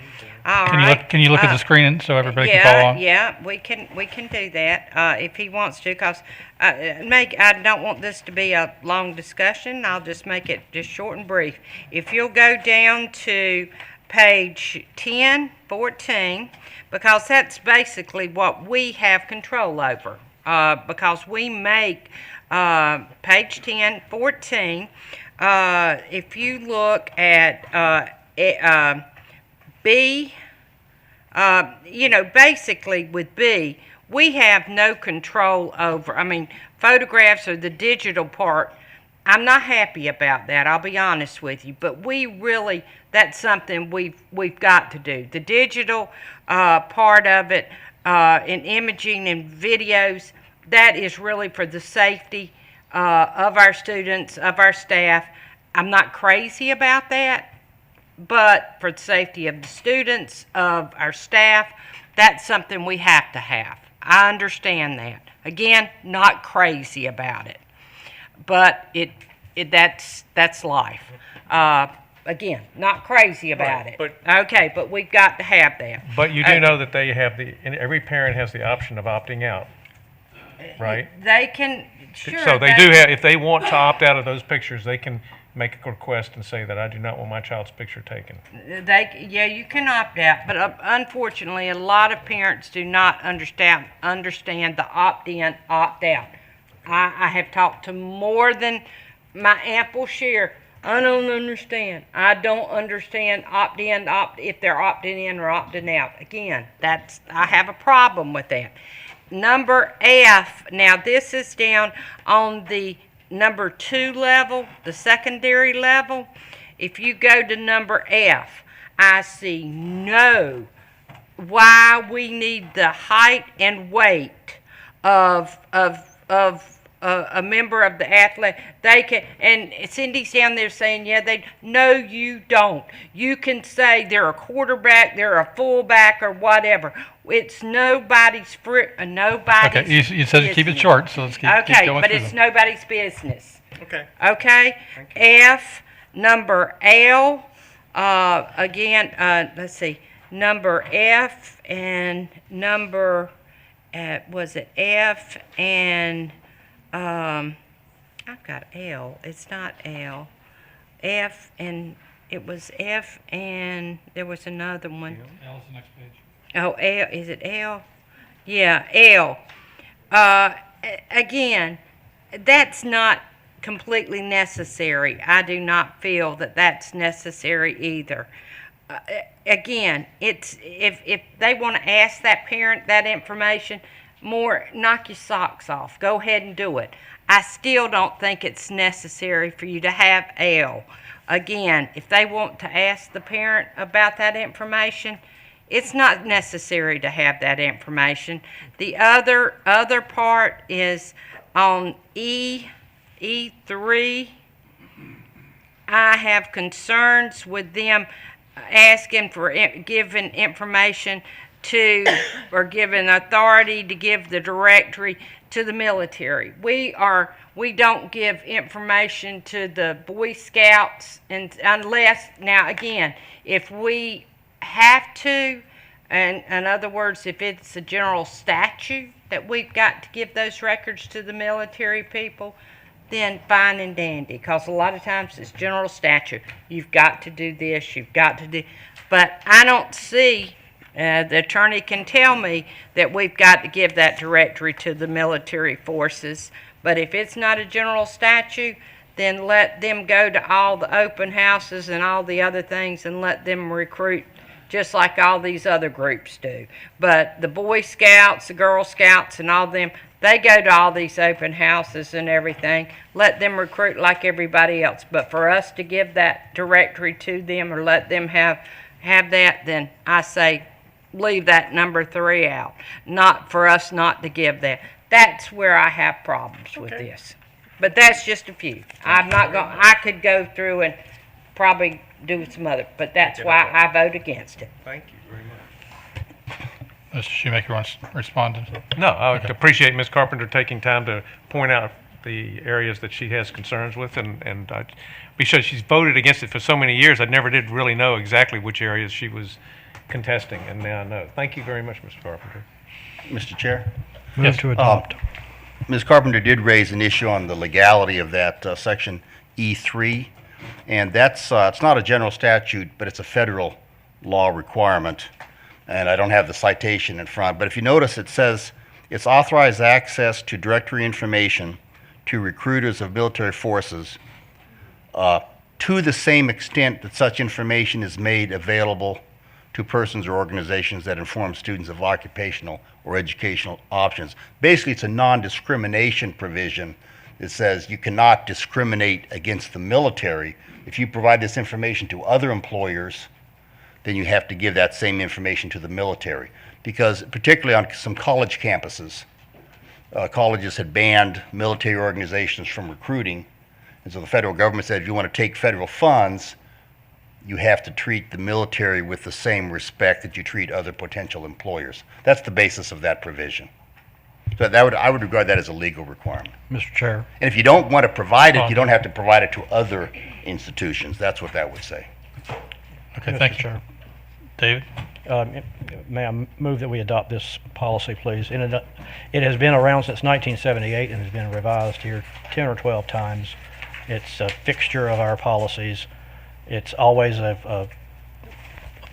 All right. Can you look at the screen so everybody can yeah, follow along? Yeah, we can do that if he wants to, because I don't want this to be a long discussion. I'll just make it just short and brief. If you'll go down to page 1014, because that's basically what we have control over, because we make page 1014. If you look at B, basically with B, we have no control over, photographs are the digital part. I'm not happy about that, I'll be honest with you, but that's something we've got to do. The digital part of it, in imaging and videos, that is really for the safety of our students, of our staff. I'm not crazy about that, but for the safety of the students, of our staff, that's something we have to have. I understand that. Again, not crazy about it, but that's life. Again, not crazy about it. Okay, but we've got to have that. But you do know that they have and every parent has the option of opting out, right? They can, sure. So they do have, if they want to opt out of those pictures, they can make a request and say that I do not want my child's picture taken. You can opt out, but unfortunately, a lot of parents do not understand the opt-in, opt-out. I have talked to more than my ample share. I don't understand. I don't understand opt-in, if they're opting in or opting out. Again, I have a problem with that. Number F, now this is down on the number 2 level, the secondary level. If you go to number F, I see why we need the height and weight of a member of the athletic. They can, and Cindy's down there saying, no, you don't. You can say they're a quarterback, they're a fullback, or whatever. It's nobody's Okay, you said to keep it short, so let's keep going but through it's them. nobody's business. Okay. Okay? F, number L, again, let's see, number F and number, was it F and, I've got L, it's not L. F and, it was F and there was another one. L is the next page. Oh, L, is it L? Yeah, L. Again, that's not completely necessary. I do not feel that that's necessary either. Again, if they want to ask that parent that information, knock your socks off. Go ahead and do it. I still don't think it's necessary for you to have L. Again, if they want to ask the parent about that information, it's not necessary to have that information. The other part is on E3. I have concerns with them asking for giving information to, or given authority to give the directory to the military. We don't give information to the Boy Scouts, and unless, now again, if we have to, and in other words, if it's a general statute that we've got to give those records to the military people, then fine and dandy, because a lot of times it's general statute. You've got to do this, you've got to do, but I don't see, the attorney can tell me that we've got to give that directory to the military forces, but if it's not a general statute, then let them go to all the open houses and all the other things and let them recruit just like all these other groups do. But the Boy Scouts, the Girl Scouts, and all them, they go to all these open houses and everything. Let them recruit like everybody else. But for us to give that directory to them or let them have that, then I say leave that number 3 out, not for us not to give that. That's where I have problems with this. But that's just a few. I'm not going, I could go through and probably do some other, but that's why I vote against it. Thank you very much. Mr. Shoemaker wants to respond. No, I would appreciate Ms. Carpenter taking time to point out the areas that she has concerns with, and because she's voted against it for so many years, I never did really know exactly which areas she was contesting, and now I know. Thank you very much, Mr. Carpenter. Mr. Chair? Move to adopt. Ms. Carpenter did raise an issue on the legality of that section E3, and that's it's not a general statute, but it's a federal law requirement, and I don't have the citation in front, but if you notice, it says it's authorized access to directory information to recruiters of military forces to the same extent that such information is made available to persons or organizations that inform students of occupational or educational options. Basically, it's a non-discrimination provision that says you cannot discriminate against the military. If you provide this information to other employers, then you have to give that same information to the military. Because particularly on some college campuses, colleges had banned military organizations from recruiting. And so the federal government said if you want to take federal funds, you have to treat the military with the same respect that you treat other potential employers. That's the basis of that provision. So I would regard that as a legal requirement. Mr. Chair. And if you don't want to provide it, you don't have to provide it to other institutions. That's what that would say. Okay, thank you. David? May I move that we adopt this policy, please? It has been around since 1978 and has been revised here 10 or 12 times. It's a fixture of our policies. It's always a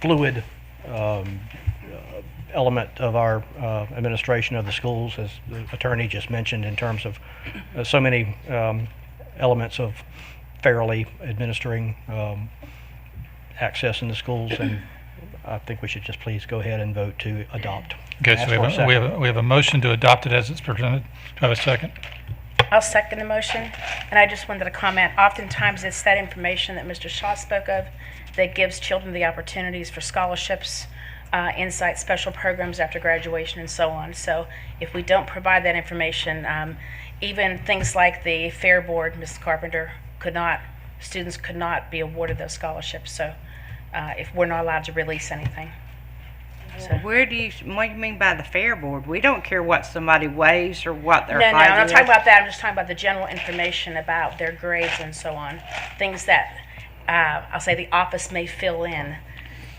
fluid element of our administration of the schools, as the attorney just mentioned, in terms of so many elements of fairly administering access in the schools, and I think we should just please go ahead and vote to adopt. Okay, so we have a motion to adopt it as it's presented. Do I have a second? I'll second the motion, and I just wanted to comment, oftentimes it's that information that Mr. Shaw spoke of that gives children the opportunities for scholarships, insight, special programs after graduation, and so on. So if we don't provide that information, even things like the Fair Board, Ms. Carpenter, students could not be awarded those scholarships. So if we're not allowed to release anything. So. What do you mean by the Fair Board? We don't care what somebody weighs or what their height is. No, I'm not talking about that. I'm just talking about the general information about their grades and so on. Things that, I'll say, the office may fill in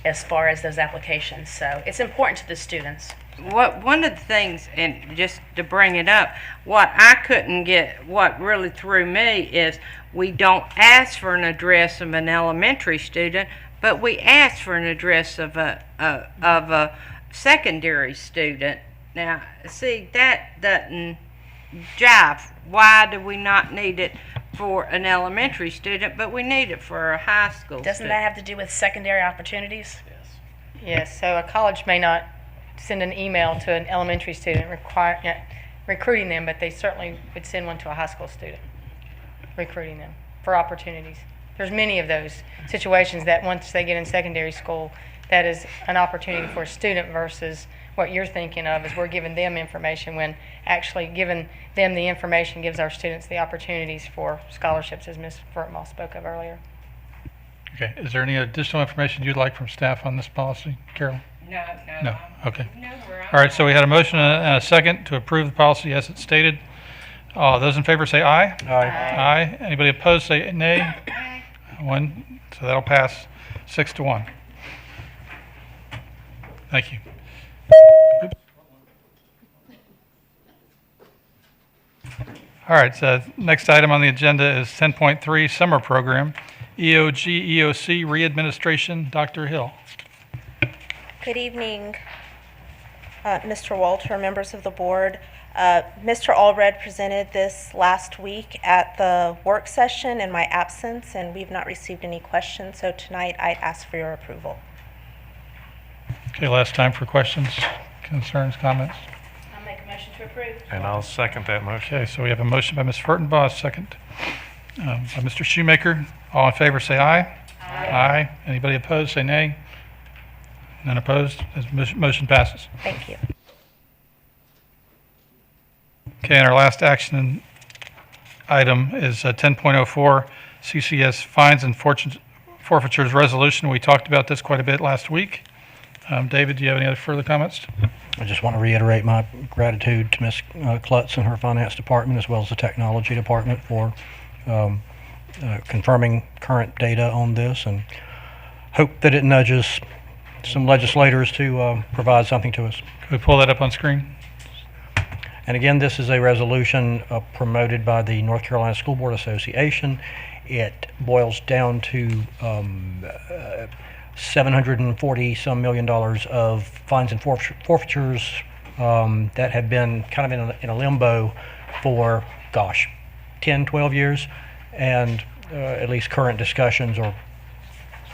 as far as those applications. So it's important to the students. One of the things, and just to bring it up, what I couldn't get, what really threw me is we don't ask for an address of an elementary student, but we ask for an address of a secondary student. Now, see, that doesn't jive. Why do we not need it for an elementary student, but we need it for a high school student? Doesn't that have to do with secondary opportunities? Yes, so a college may not send an email to an elementary student recruiting them, but they certainly would send one to a high school student recruiting them for opportunities. There's many of those situations that once they get in secondary school, that is an opportunity for a student versus what you're thinking of is we're giving them information when actually giving them the information gives our students the opportunities for scholarships, as Ms. Vertmal spoke of earlier. Okay, is there any additional information you'd like from staff on this policy, Carolyn? No. Okay. All right, so we had a motion and a second to approve the policy as it's stated. Those in favor say aye. Aye. Anybody opposed say nay. One, so that'll pass 6-1. Thank you. Oops. All right, so next item on the agenda is 10.3 Summer Program, EOG, EOC, Readministration. Dr. Hill. Good evening, Mr. Walter, members of the board. Mr. Allred presented this last week at the work session in my absence, and we've not received any questions, so tonight I'd ask for your approval. Okay, last time for questions, concerns, comments. I'll make a motion to approve. And I'll second that motion. Okay, so we have a motion by Ms. Furtenbaugh, a second by Mr. Shoemaker. All in favor say aye. Aye. Anybody opposed say nay. None opposed? Motion passes. Thank you. Okay, and our last action item is 10.04 CCS fines and forfeitures resolution. We talked about this quite a bit last week. David, do you have any other further comments? I just want to reiterate my gratitude to Ms. Klutz and her finance department, as well as the technology department, for confirming current data on this, and hope that it nudges some legislators to provide something to us. Can we pull that up on screen? And again, this is a resolution promoted by the North Carolina School Board Association. It boils down to $740-some million of fines and forfeitures that have been kind of in a limbo for, 10, 12 years, and at least current discussions are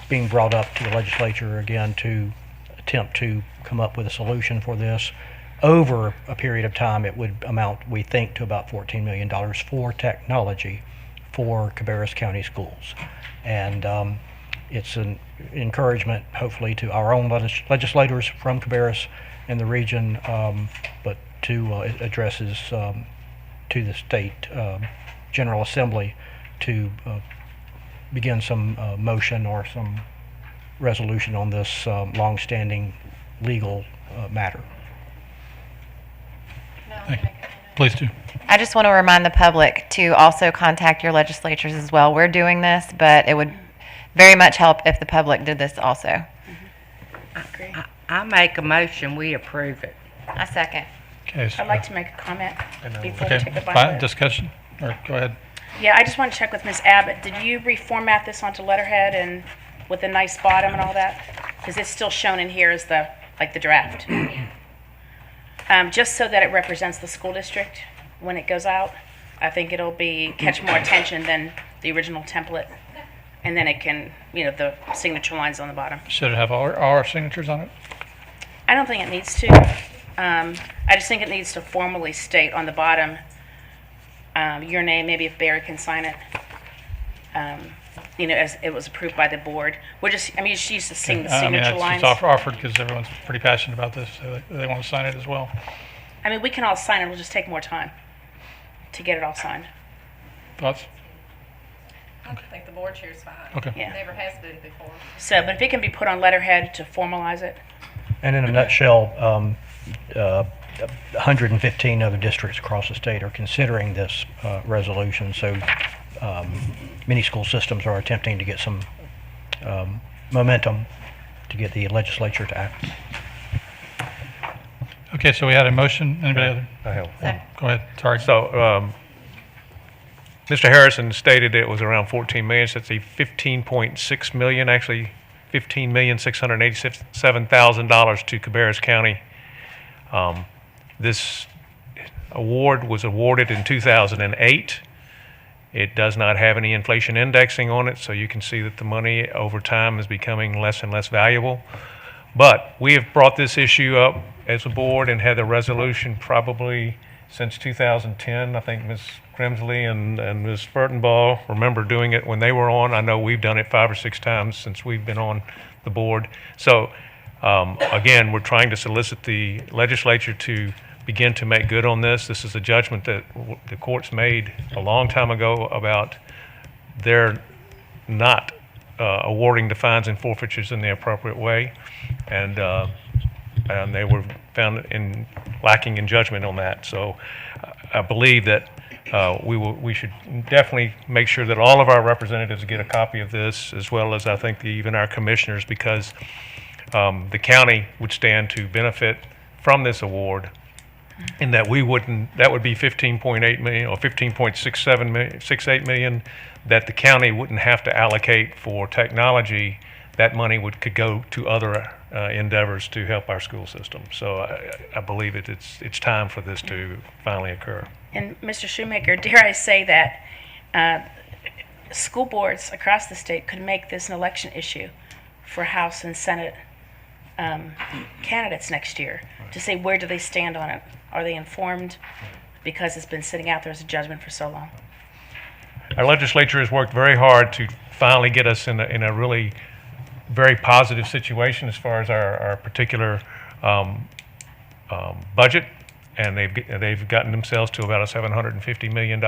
being brought up to the legislature again to attempt to come up with a solution for this. Over a period of time, it would amount, we think, to about $14 million for technology for Cabarrus County schools. And it's an encouragement, hopefully, to our own legislators from Cabarrus and the region, but it addresses to the state General Assembly to begin some motion or some resolution on this long-standing legal matter. Please do. I just want to remind the public to also contact your legislatures as well. We're doing this, but it would very much help if the public did this also. I agree. I make a motion, we approve it. I second. Okay. So, I'd like to make a comment before we okay. take a Fine. vote. Discussion. Or go ahead. Yeah, I just want to check with Ms. Abbott. Did you reformat this onto letterhead and with a nice bottom and all that? Because it's still shown in here as the draft. Just so that it represents the school district when it goes out. I think it'll catch more attention than the original template. And then it can, the signature lines on the bottom. Should it have all our signatures on it? I don't think it needs to. I just think it needs to formally state on the bottom your name, maybe if Barry can sign it. As it was approved by the board. You just use the signature lines. It's offered because everyone's pretty passionate about this, so they want to sign it as well. We can all sign it. It'll just take more time to get it all signed. Thoughts? I think the board chair is fine. Okay. Yeah. Never has been before. So, but if it can be put on letterhead to formalize it. And in a nutshell, 115 other districts across the state are considering this resolution, so many school systems are attempting to get some momentum to get the legislature to act. Okay, so we had a motion. Anybody other? I have one. Go ahead. Sorry. So, Mr. Harrison stated it was around 14 million. So it's a 15.6 million, actually $15,687,000 to Cabarrus County. This award was awarded in 2008. It does not have any inflation indexing on it, so you can see that the money over time is becoming less and less valuable. But we have brought this issue up as a board and had a resolution probably since 2010. I think Ms. Grimsley and Ms. Furtenbaugh remember doing it when they were on. I know we've done it 5 or 6 times since we've been on the board. So again, we're trying to solicit the legislature to begin to make good on this. This is a judgment that the courts made a long time ago about their not awarding the fines and forfeitures in the appropriate way, and they were found lacking in judgment on that. So I believe that we should definitely make sure that all of our representatives get a copy of this, as well as I think even our commissioners, because the county would stand to benefit from this award, in that that would be 15.8 million or 15.68 million that the county wouldn't have to allocate for technology. That money could go to other endeavors to help our school system. So I believe it's time for this to finally occur. And Mr. Shoemaker, dare I say that school boards across the state could make this an election issue for House and Senate candidates next year, to say where do they stand on it. Are they informed? Because it's been sitting out there as a judgment for so long. Our legislature has worked very hard to finally get us in a really very positive situation as far as our particular budget, and they've gotten themselves to about a $750 million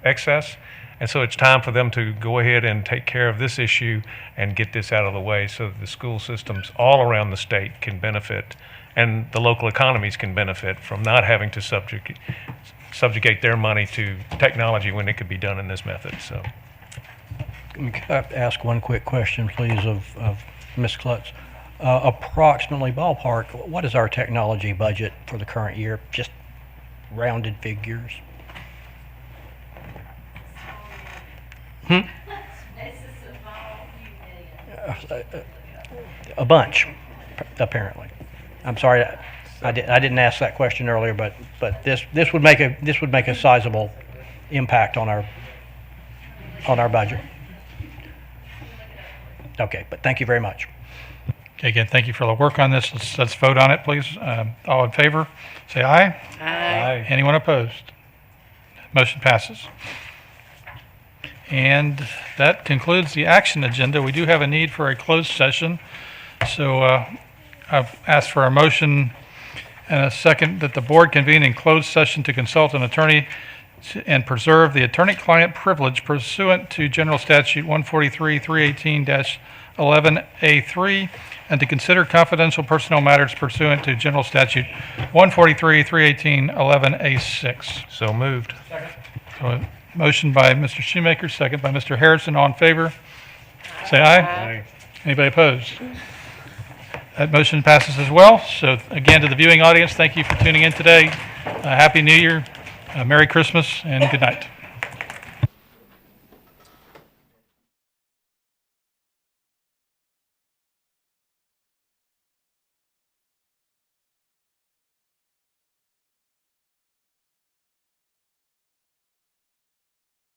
excess. And so it's time for them to go ahead and take care of this issue and get this out of the way so that the school systems all around the state can benefit and the local economies can benefit from not having to subjugate their money to technology when it could be done in this method. So, Can I ask one quick question, please, of Ms. Klutz? Approximately ballpark, what is our technology budget for the current year? Just rounded figures. A bunch, apparently. I'm sorry, I didn't ask that question earlier, but this would make a sizable impact on our budget. Okay, but thank you very much. Okay, again, thank you for the work on this. Let's vote on it, please. All in favor, say aye. Aye. Anyone opposed? Motion passes. And that concludes the action agenda. We do have a need for a closed session. So I've asked for a motion and a second that the board convene in closed session to consult an attorney and preserve the attorney-client privilege pursuant to General Statute 143-318-11A3 and to consider confidential personnel matters pursuant to General Statute 143-318-11A6. so moved. So, motion by Mr. Shoemaker, second by Mr. Harrison. All in favor? Say aye. Aye. Anybody opposed? That motion passes as well. So again, to the viewing audience, thank you for tuning in today. Happy New Year, Merry Christmas, and good night.